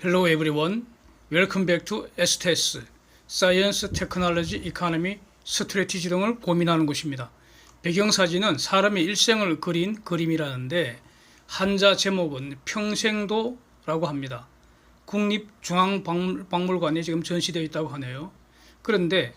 Hello everyone. Welcome back to STS, Science, Technology, Economy, Strategy 등을 고민하는 곳입니다. 배경사진은 사람의 일생을 그린 그림이라는데 한자 제목은 평생도라고 합니다. 국립중앙박물관에 지금 전시되어 있다고 하네요. 그런데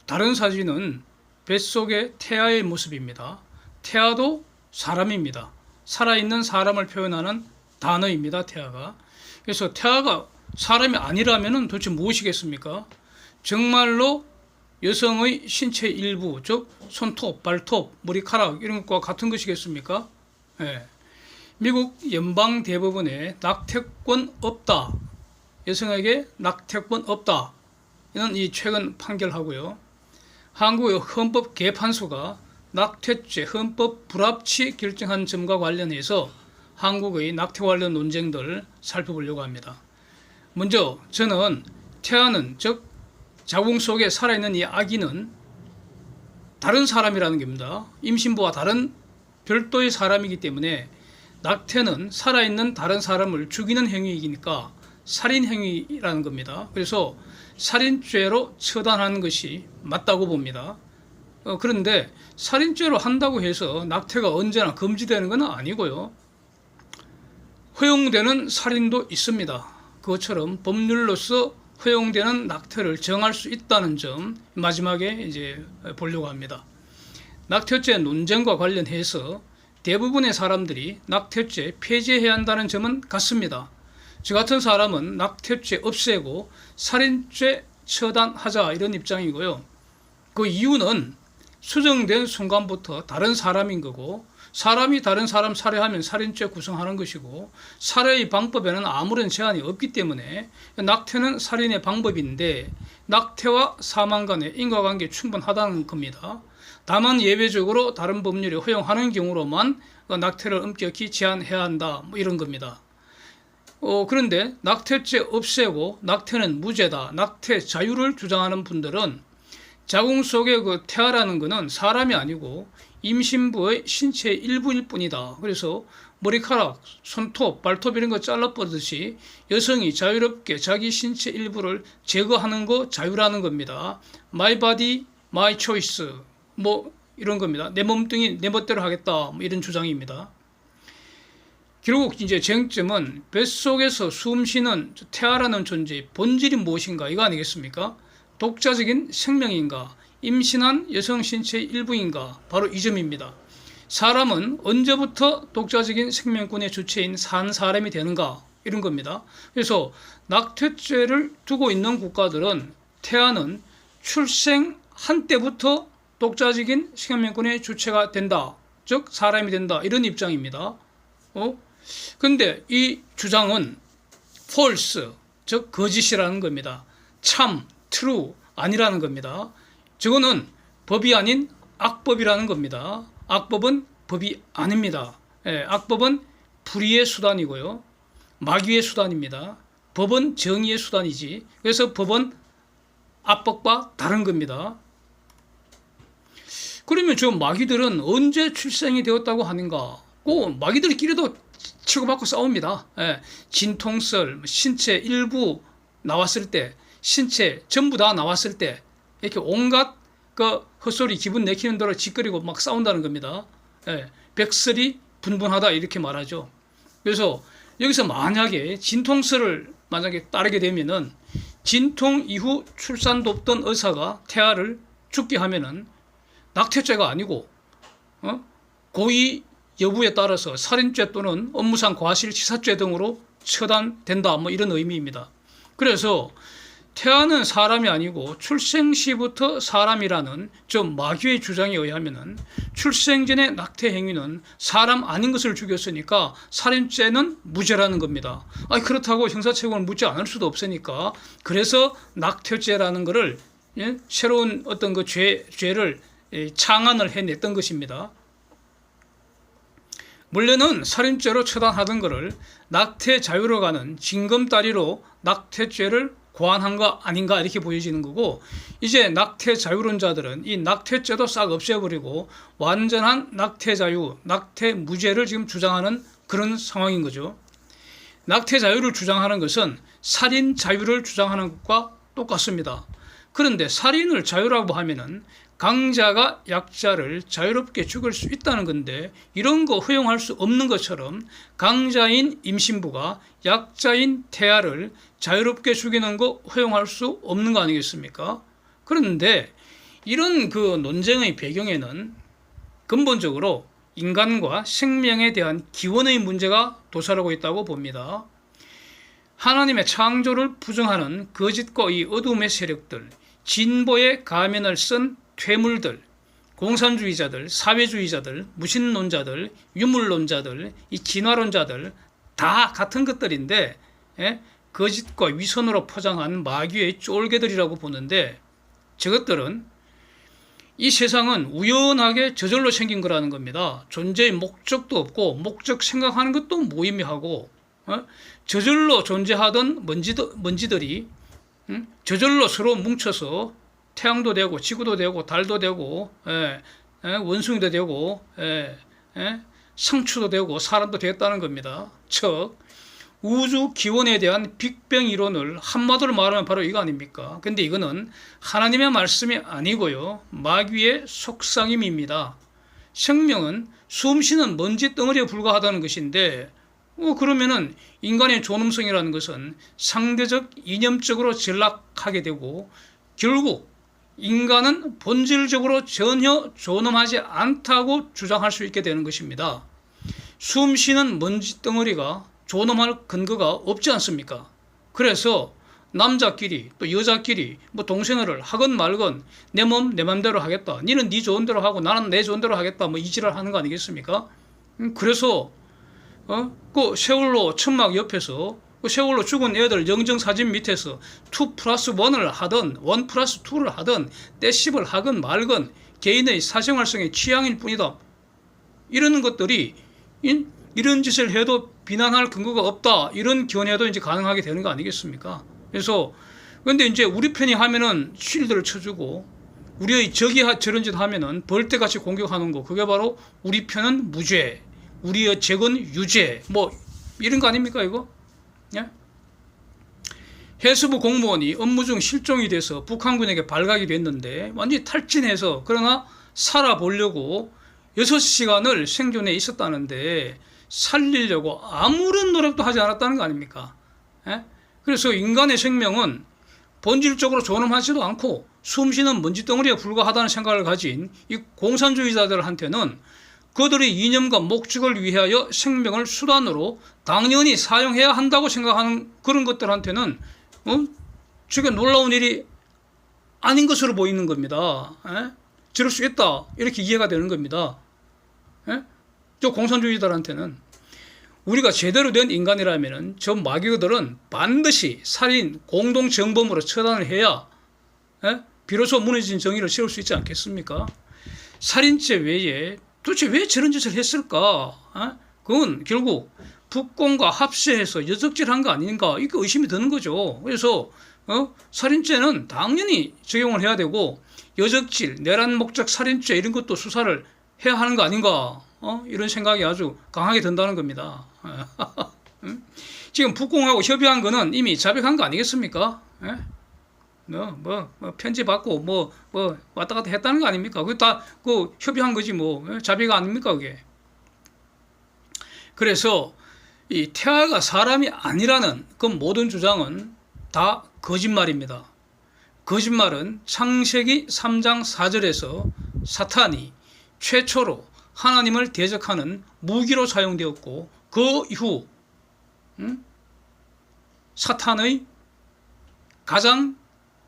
다른 사진은 뱃속의 태아의 모습입니다. 태아도 사람입니다. 살아있는 사람을 표현하는 단어입니다. 태아가. 그래서 태아가 사람이 아니라면 도대체 무엇이겠습니까? 정말로 여성의 신체 일부, 즉 손톱, 발톱, 머리카락 이런 것과 같은 것이겠습니까? 예. 미국 연방대법원에 낙태권 없다, 여성에게 낙태권 없다, 이는 이 최근 판결하고요. 한국의 헌법 개판소가 낙태죄 헌법 불합치 결정한 점과 관련해서 한국의 낙태 관련 논쟁들 살펴보려고 합니다. 먼저 저는 태아는, 즉 자궁 속에 살아있는 이 아기는 다른 사람이라는 겁니다. 임신부와 다른 별도의 사람이기 때문에 낙태는 살아있는 다른 사람을 죽이는 행위이니까 살인행위라는 겁니다. 그래서 살인죄로 처단하는 것이 맞다고 봅니다. 그런데 살인죄로 한다고 해서 낙태가 언제나 금지되는 건 아니고요. 허용되는 살인도 있습니다. 그것처럼 법률로서 허용되는 낙태를 정할 수 있다는 점 마지막에 이제 보려고 합니다. 낙태죄 논쟁과 관련해서 대부분의 사람들이 낙태죄 폐지해야 한다는 점은 같습니다. 저 같은 사람은 낙태죄 없애고 살인죄 처단하자 이런 입장이고요. 그 이유는 수정된 순간부터 다른 사람인 거고, 사람이 다른 사람 살해하면 살인죄 구성하는 것이고, 살해의 방법에는 아무런 제한이 없기 때문에 낙태는 살인의 방법인데 낙태와 사망 간의 인과관계 충분하다는 겁니다. 다만 예외적으로 다른 법률이 허용하는 경우로만 낙태를 엄격히 제한해야 한다, 뭐 이런 겁니다. 그런데 낙태죄 없애고 낙태는 무죄다, 낙태 자유를 주장하는 분들은 자궁 속의 그 태아라는 것은 사람이 아니고 임신부의 신체 일부일 뿐이다. 그래서 머리카락, 손톱, 발톱 이런 거 잘라버듯이 여성이 자유롭게 자기 신체 일부를 제거하는 거 자유라는 겁니다. My body, my choice, 뭐 이런 겁니다. 내 몸뚱이 내 멋대로 하겠다, 뭐 이런 주장입니다. 결국 이제 쟁점은 뱃속에서 숨쉬는 태아라는 존재의 본질이 무엇인가, 이거 아니겠습니까? 독자적인 생명인가, 임신한 여성 신체의 일부인가, 바로 이 점입니다. 사람은 언제부터 독자적인 생명권의 주체인 산 사람이 되는가, 이런 겁니다. 그래서 낙태죄를 두고 있는 국가들은 태아는 출생한 때부터 독자적인 생명권의 주체가 된다, 즉 사람이 된다, 이런 입장입니다. 근데 이 주장은 false, 즉 거짓이라는 겁니다. 참, true, 아니라는 겁니다. 저거는 법이 아닌 악법이라는 겁니다. 악법은 법이 아닙니다. 악법은 불의의 수단이고요, 마귀의 수단입니다. 법은 정의의 수단이지. 그래서 법은 악법과 다른 겁니다. 그러면 저 마귀들은 언제 출생이 되었다고 하는가? 꼭 마귀들끼리도 치고받고 싸웁니다. 진통설, 신체 일부 나왔을 때, 신체 전부 다 나왔을 때 이렇게 온갖 그 헛소리 기분 내키는 대로 짓거리고 막 싸운다는 겁니다. 백설이 분분하다 이렇게 말하죠. 그래서 여기서 만약에 진통설을 만약에 따르게 되면은 진통 이후 출산도 없던 의사가 태아를 죽게 하면은 낙태죄가 아니고 고의 여부에 따라서 살인죄 또는 업무상 과실치사죄 등으로 처단된다, 뭐 이런 의미입니다. 그래서 태아는 사람이 아니고 출생 시부터 사람이라는 저 마귀의 주장에 의하면은 출생 전의 낙태 행위는 사람 아닌 것을 죽였으니까 살인죄는 무죄라는 겁니다. 그렇다고 형사처벌을 묻지 않을 수도 없으니까, 그래서 낙태죄라는 것을 새로운 어떤 그 죄를 창안을 해냈던 것입니다. 원래는 살인죄로 처단하던 것을 낙태 자유로 가는 징검다리로 낙태죄를 고안한 거 아닌가, 이렇게 보여지는 거고, 이제 낙태 자유론자들은 이 낙태죄도 싹 없애버리고 완전한 낙태 자유, 낙태 무죄를 지금 주장하는 그런 상황인 거죠. 낙태 자유를 주장하는 것은 살인 자유를 주장하는 것과 똑같습니다. 그런데 살인을 자유라고 하면은 강자가 약자를 자유롭게 죽일 수 있다는 건데, 이런 거 허용할 수 없는 것처럼 강자인 임신부가 약자인 태아를 자유롭게 죽이는 거 허용할 수 없는 거 아니겠습니까? 그런데 이런 그 논쟁의 배경에는 근본적으로 인간과 생명에 대한 기원의 문제가 도사리고 있다고 봅니다. 하나님의 창조를 부정하는 거짓과 이 어둠의 세력들, 진보의 가면을 쓴 퇴물들, 공산주의자들, 사회주의자들, 무신론자들, 유물론자들, 이 진화론자들 다 같은 것들인데, 거짓과 위선으로 포장한 마귀의 쫄개들이라고 보는데, 저것들은 이 세상은 우연하게 저절로 생긴 거라는 겁니다. 존재의 목적도 없고 목적 생각하는 것도 무의미하고, 저절로 존재하던 먼지들이 저절로 서로 뭉쳐서 태양도 되고 지구도 되고 달도 되고 원숭이도 되고 상추도 되고 사람도 되었다는 겁니다. 즉 우주 기원에 대한 빅뱅 이론을 한마디로 말하면 바로 이거 아닙니까? 근데 이거는 하나님의 말씀이 아니고요, 마귀의 속삭임입니다. 생명은 숨쉬는 먼지 덩어리에 불과하다는 것인데, 그러면은 인간의 존엄성이라는 것은 상대적 이념적으로 전락하게 되고, 결국 인간은 본질적으로 전혀 존엄하지 않다고 주장할 수 있게 되는 것입니다. 숨쉬는 먼지 덩어리가 존엄할 근거가 없지 않습니까? 그래서 남자끼리 또 여자끼리 뭐 동생을 하건 말건 내 몸 내 맘대로 하겠다, 니는 네 좋은 대로 하고 나는 내 좋은 대로 하겠다, 뭐 이지랄 하는 거 아니겠습니까? 그래서 그 세월호 천막 옆에서 그 세월호 죽은 애들 영정사진 밑에서 2+1을 하든 1+2를 하든 떼씹을 하건 말건 개인의 사생활성의 취향일 뿐이다, 이러는 것들이 이런 짓을 해도 비난할 근거가 없다, 이런 견해도 이제 가능하게 되는 거 아니겠습니까? 그래서 근데 이제 우리 편이 하면은 쉴드를 쳐주고, 우리의 적이 저런 짓 하면은 벌떼같이 공격하는 거, 그게 바로 우리 편은 무죄, 우리의 적은 유죄, 뭐 이런 거 아닙니까 이거? 예? 해수부 공무원이 업무 중 실종이 돼서 북한군에게 발각이 됐는데 완전히 탈진해서, 그러나 살아보려고 6시간을 생존해 있었다는데 살리려고 아무런 노력도 하지 않았다는 거 아닙니까? 그래서 인간의 생명은 본질적으로 존엄하지도 않고 숨쉬는 먼지덩어리에 불과하다는 생각을 가진 이 공산주의자들한테는 그들의 이념과 목적을 위하여 생명을 수단으로 당연히 사용해야 한다고 생각하는 그런 것들한테는 저게 놀라운 일이 아닌 것으로 보이는 겁니다. 저럴 수 있다, 이렇게 이해가 되는 겁니다. 저 공산주의자들한테는 우리가 제대로 된 인간이라면 저 마귀들은 반드시 살인, 공동정범으로 처단을 해야 비로소 무너진 정의를 세울 수 있지 않겠습니까? 살인죄 외에 도대체 왜 저런 짓을 했을까? 그건 결국 북공과 합세해서 여적질한 거 아닌가, 이렇게 의심이 드는 거죠. 그래서 살인죄는 당연히 적용을 해야 되고, 여적질, 내란 목적 살인죄 이런 것도 수사를 해야 하는 거 아닌가, 이런 생각이 아주 강하게 든다는 겁니다. 지금 북공하고 협의한 거는 이미 자백한 거 아니겠습니까? 편지 받고 왔다 갔다 했다는 거 아닙니까? 그게 다 협의한 거지 자백 아닙니까 그게? 그래서 이 태아가 사람이 아니라는 그 모든 주장은 다 거짓말입니다. 거짓말은 창세기 3장 4절에서 사탄이 최초로 하나님을 대적하는 무기로 사용되었고, 그 이후 사탄의 가장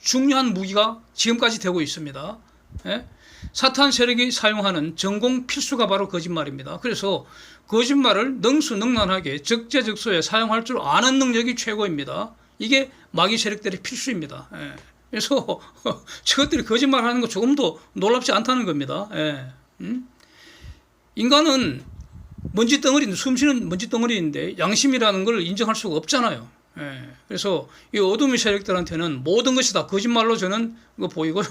중요한 무기가 지금까지 되고 있습니다. 사탄 세력이 사용하는 전공 필수가 바로 거짓말입니다. 그래서 거짓말을 능수능란하게 적재적소에 사용할 줄 아는 능력이 최고입니다. 이게 마귀 세력들의 필수입니다. 그래서 저것들이 거짓말하는 거 조금도 놀랍지 않다는 겁니다. 인간은 먼지덩어리인데, 숨쉬는 먼지덩어리인데 양심이라는 걸 인정할 수가 없잖아요. 그래서 이 어둠의 세력들한테는 모든 것이 다 거짓말로 저는 보이고요.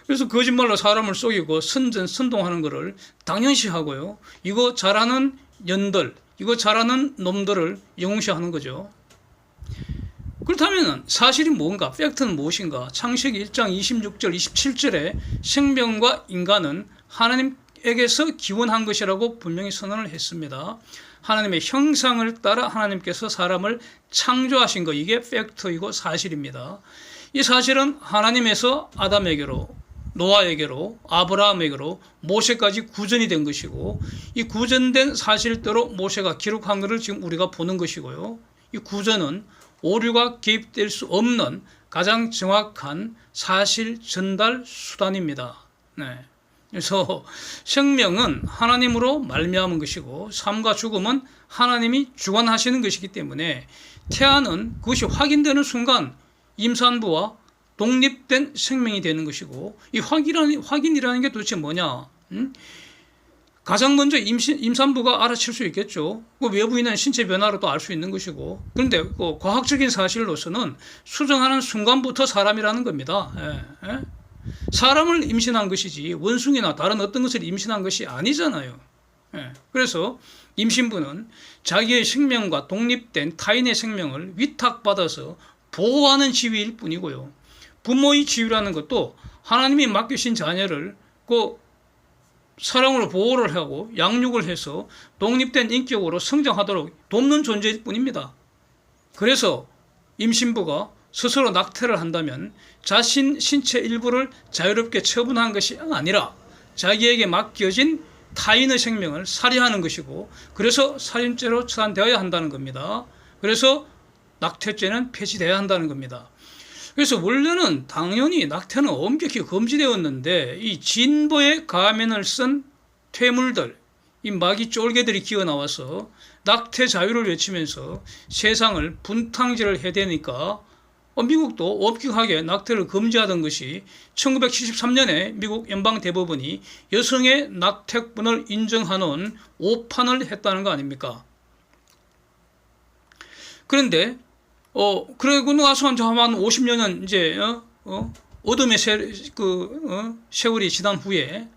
그래서 거짓말로 사람을 속이고 선동하는 것을 당연시하고요. 이거 잘하는 년들, 이거 잘하는 놈들을 영웅시하는 거죠. 그렇다면 사실이 뭔가, 팩트는 무엇인가? 창세기 1장 26절, 27절에 생명과 인간은 하나님에게서 기원한 것이라고 분명히 선언을 했습니다. 하나님의 형상을 따라 하나님께서 사람을 창조하신 것, 이게 팩트이고 사실입니다. 이 사실은 하나님에서 아담에게로, 노아에게로, 아브라함에게로, 모세까지 구전이 된 것이고, 이 구전된 사실대로 모세가 기록한 것을 지금 우리가 보는 것이고요. 이 구전은 오류가 개입될 수 없는 가장 정확한 사실 전달 수단입니다. 네. 그래서 생명은 하나님으로 말미암은 것이고 삶과 죽음은 하나님이 주관하시는 것이기 때문에 태아는 그것이 확인되는 순간 임산부와 독립된 생명이 되는 것이고, 이 확인이라는 게 도대체 뭐냐? 가장 먼저 임산부가 알아챌 수 있겠죠. 그 외부인은 신체 변화로 또 알 수 있는 것이고, 그런데 그 과학적인 사실로서는 수정하는 순간부터 사람이라는 겁니다. 사람을 임신한 것이지 원숭이나 다른 어떤 것을 임신한 것이 아니잖아요. 그래서 임신부는 자기의 생명과 독립된 타인의 생명을 위탁받아서 보호하는 지위일 뿐이고요. 부모의 지위라는 것도 하나님이 맡기신 자녀를 그 사랑으로 보호를 하고 양육을 해서 독립된 인격으로 성장하도록 돕는 존재일 뿐입니다. 그래서 임신부가 스스로 낙태를 한다면 자신 신체 일부를 자유롭게 처분한 것이 아니라 자기에게 맡겨진 타인의 생명을 살해하는 것이고, 그래서 살인죄로 처단되어야 한다는 겁니다. 그래서 낙태죄는 폐지되어야 한다는 겁니다. 그래서 원래는 당연히 낙태는 엄격히 금지되었는데, 이 진보의 가면을 쓴 퇴물들, 이 마귀 쫄개들이 기어 나와서 낙태 자유를 외치면서 세상을 분탕질을 해대니까 미국도 엄격하게 낙태를 금지하던 것이 1973년에 미국 연방대법원이 여성의 낙태권을 인정하는 오판을 했다는 거 아닙니까? 그런데 그러고 나서 한 50여 년 이제 어둠의 세월이 지난 후에,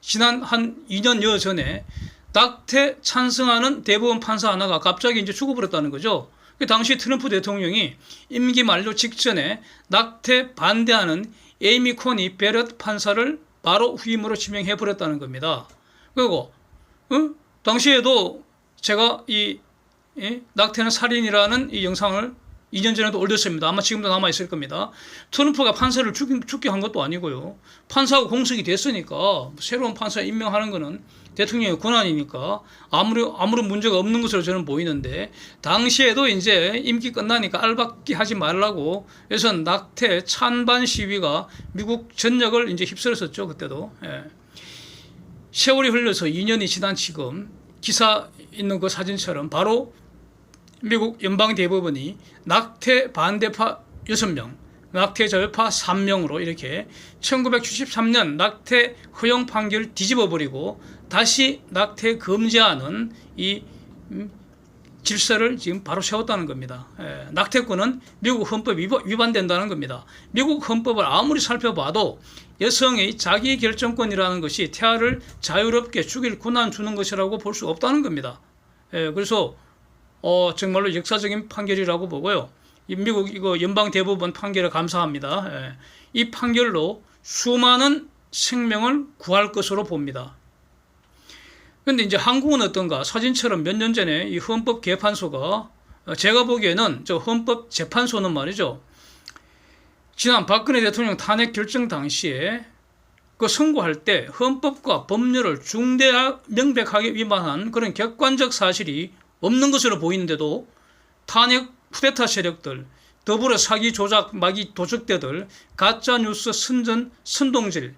지난 한 2년여 전에 낙태 찬성하는 대법원 판사 하나가 갑자기 이제 죽어버렸다는 거죠. 그 당시 트럼프 대통령이 임기 만료 직전에 낙태 반대하는 에이미 코니 베럿 판사를 바로 후임으로 지명해 버렸다는 겁니다. 그리고 당시에도 제가 이 낙태는 살인이라는 이 영상을 2년 전에도 올렸습니다. 아마 지금도 남아있을 겁니다. 트럼프가 판사를 죽게 한 것도 아니고요. 판사가 공석이 됐으니까 새로운 판사 임명하는 것은 대통령의 권한이니까 아무런 문제가 없는 것으로 저는 보이는데, 당시에도 이제 임기 끝나니까 알박기 하지 말라고 해서 낙태 찬반 시위가 미국 전역을 이제 휩쓸었었죠. 그때도. 세월이 흘러서 2년이 지난 지금 기사 있는 그 사진처럼 바로 미국 연방대법원이 낙태 반대파 6명, 낙태 자유파 3명으로 이렇게 1973년 낙태 허용 판결을 뒤집어버리고 다시 낙태 금지하는 이 질서를 지금 바로 세웠다는 겁니다. 낙태권은 미국 헌법 위반된다는 겁니다. 미국 헌법을 아무리 살펴봐도 여성의 자기 결정권이라는 것이 태아를 자유롭게 죽일 권한 주는 것이라고 볼 수 없다는 겁니다. 그래서 정말로 역사적인 판결이라고 보고요. 미국 이거 연방 대법원 판결에 감사합니다. 이 판결로 수많은 생명을 구할 것으로 봅니다. 그런데 이제 한국은 어떤가? 사진처럼 몇 년 전에 이 헌법개판소가, 제가 보기에는 저 헌법재판소는 말이죠, 지난 박근혜 대통령 탄핵 결정 당시에 그 선고할 때 헌법과 법률을 명백하게 위반한 그런 객관적 사실이 없는 것으로 보이는데도 탄핵 쿠데타 세력들, 더불어 사기 조작 마귀 도적대들, 가짜 뉴스 선동질,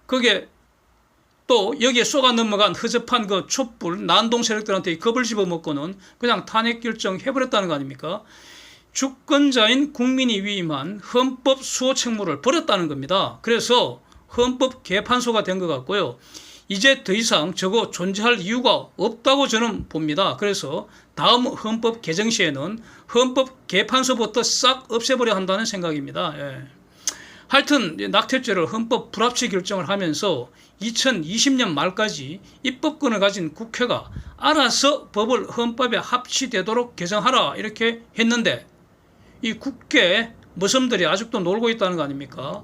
그게 또 여기에 쏘가 넘어간 허접한 그 촛불 난동 세력들한테 겁을 집어먹고는 그냥 탄핵 결정 해버렸다는 거 아닙니까? 주권자인 국민이 위임한 헌법 수호 책무를 버렸다는 겁니다. 그래서 헌법 개판소가 된 것 같고요. 이제 더 이상 저거 존재할 이유가 없다고 저는 봅니다. 그래서 다음 헌법 개정 시에는 헌법 개판소부터 싹 없애버려야 한다는 생각입니다. 하여튼 낙태죄를 헌법 불합치 결정을 하면서 2020년 말까지 입법권을 가진 국회가 알아서 법을 헌법에 합치되도록 개정하라 이렇게 했는데 이 국회 머슴들이 아직도 놀고 있다는 거 아닙니까?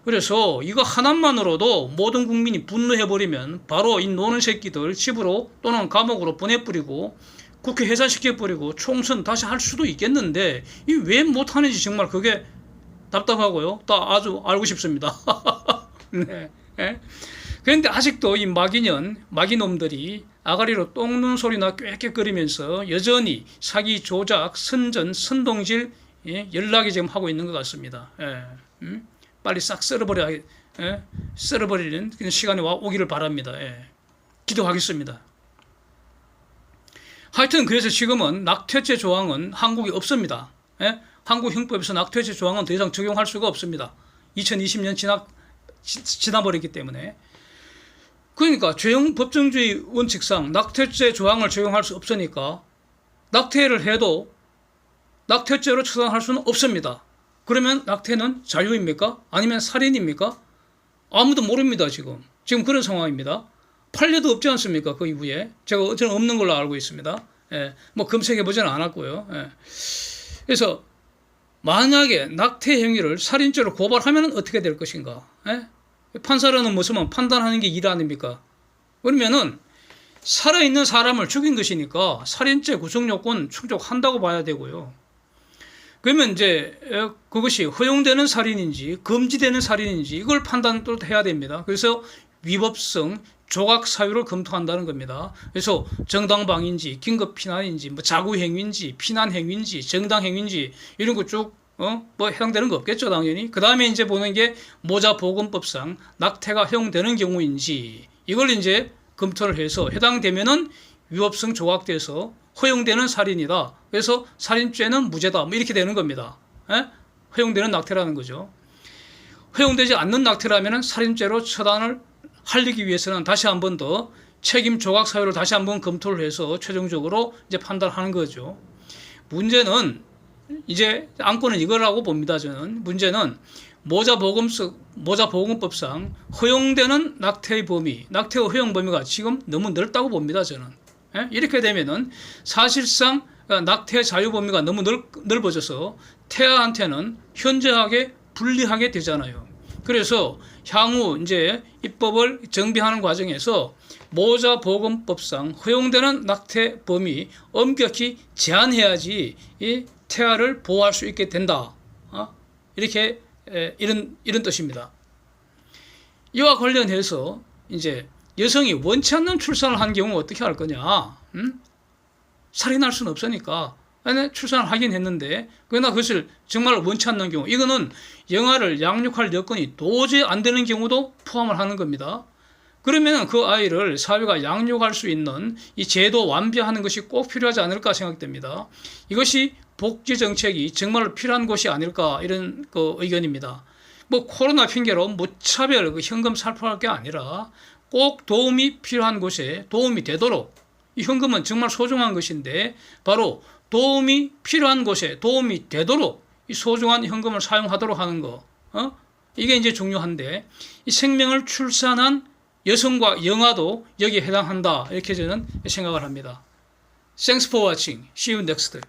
그래서 이거 하나만으로도 모든 국민이 분노해버리면 바로 이 노는 새끼들 집으로 또는 감옥으로 보내버리고 국회 해산시켜버리고 총선 다시 할 수도 있겠는데 이 왜 못하는지 정말 그게 답답하고요. 또 아주 알고 싶습니다. 네. 그런데 아직도 이 마귀놈들이 아가리로 똥 누는 소리나 꽥꽥거리면서 여전히 사기, 조작, 선전, 선동질 연락이 지금 하고 있는 것 같습니다. 빨리 싹 썰어버리는 시간이 오기를 바랍니다. 기도하겠습니다. 하여튼 그래서 지금은 낙태죄 조항은 한국에 없습니다. 한국 형법에서 낙태죄 조항은 더 이상 적용할 수가 없습니다. 2020년 지나버렸기 때문에. 그러니까 죄형 법정주의 원칙상 낙태죄 조항을 적용할 수 없으니까 낙태를 해도 낙태죄로 처단할 수는 없습니다. 그러면 낙태는 자유입니까? 아니면 살인입니까? 아무도 모릅니다. 지금 그런 상황입니다. 판례도 없지 않습니까? 그 이후에 저는 없는 걸로 알고 있습니다. 뭐 검색해 보지는 않았고요. 그래서 만약에 낙태 행위를 살인죄로 고발하면 어떻게 될 것인가? 판사라는 모습은 판단하는 게 일 아닙니까? 그러면은 살아있는 사람을 죽인 것이니까 살인죄 구성요건 충족한다고 봐야 되고요. 그러면 이제 그것이 허용되는 살인인지 금지되는 살인인지 이걸 판단도 해야 됩니다. 그래서 위법성, 조각 사유를 검토한다는 겁니다. 그래서 정당방위인지 긴급 피난인지 뭐 자구행위인지 피난행위인지 정당행위인지 이런 거 쭉 뭐 해당되는 거 없겠죠, 당연히. 그 다음에 이제 보는 게 모자보건법상 낙태가 허용되는 경우인지 이걸 이제 검토를 해서 해당되면은 위법성 조각돼서 허용되는 살인이다. 그래서 살인죄는 무죄다. 뭐 이렇게 되는 겁니다. 허용되는 낙태라는 거죠. 허용되지 않는 낙태라면은 살인죄로 처단을 하려기 위해서는 다시 한 번 더 책임 조각 사유를 다시 한번 검토를 해서 최종적으로 이제 판단하는 거죠. 문제는 이제 안건은 이거라고 봅니다. 저는 문제는 모자보건법상 허용되는 낙태의 범위, 낙태의 허용 범위가 지금 너무 넓다고 봅니다. 저는 이렇게 되면은 사실상 낙태 자유 범위가 너무 넓어져서 태아한테는 현저하게 불리하게 되잖아요. 그래서 향후 이제 입법을 정비하는 과정에서 모자보건법상 허용되는 낙태 범위 엄격히 제한해야지 이 태아를 보호할 수 있게 된다. 이렇게 이런 뜻입니다. 이와 관련해서 이제 여성이 원치 않는 출산을 한 경우 어떻게 할 거냐? 살인할 수는 없으니까 출산을 하긴 했는데 그러나 그것을 정말 원치 않는 경우 이거는 영아를 양육할 여건이 도저히 안 되는 경우도 포함을 하는 겁니다. 그러면 그 아이를 사회가 양육할 수 있는 이 제도 완비하는 것이 꼭 필요하지 않을까 생각됩니다. 이것이 복지 정책이 정말 필요한 것이 아닐까 이런 그 의견입니다. 뭐 코로나 핑계로 무차별 현금 살포할 게 아니라 꼭 도움이 필요한 곳에 도움이 되도록 이 현금은 정말 소중한 것인데 바로 도움이 필요한 곳에 도움이 되도록 이 소중한 현금을 사용하도록 하는 거 이게 이제 중요한데 이 생명을 출산한 여성과 영아도 여기에 해당한다 이렇게 저는 생각을 합니다. Thanks for watching. See you next time.